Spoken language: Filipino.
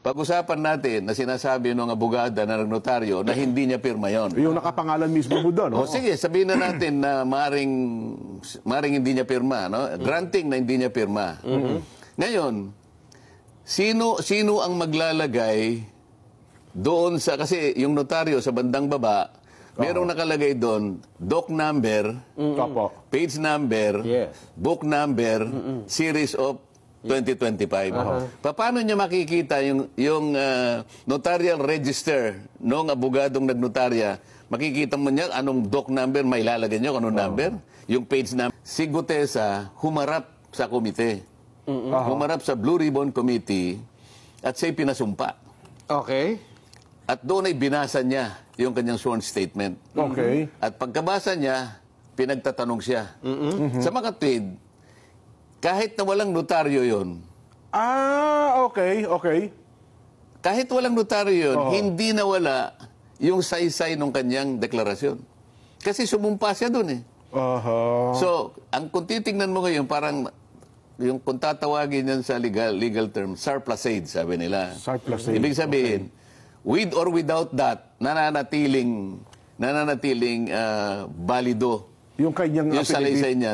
pag-usapan natin na sinasabi ng abogada na nagnotaryo na hindi niya pirma yon. Yung nakapangalan mismo mo doon. O sige, sabihin na natin na maring hindi niya pirma, no? Granting na hindi niya pirma. Ngayon, sino ang maglalagay doon sa, kasi yung notaryo sa bandang baba, merong nakalagay doon, doc number, page number, book number, series of 2025. Paano niya makikita yung notarial register ng abogadong nagnotarya? Makikita mo niya anong doc number, may ilalagay niyo anong number, yung page number. Si Gutesa humarap sa komite. Humarap sa Blue Ribbon Committee at siya'y pinasumpa. Okay. At doon ay binasa niya yung kanyang sworn statement. Okay. At pagkabasa niya, pinagtatanong siya. Sa mga tweed, kahit na walang notaryo yun. Okay. Kahit walang notaryo yun, hindi nawala yung saysay ng kanyang deklarasyon. Kasi sumumpa siya doon eh. So, kung titingnan mo ngayon, parang yung kung tatawagin yan sa legal term, surplusage, sabi nila. Surplusage. Ibig sabihin, with or without that, nananatiling balido yung kanyang yung salaysay niya.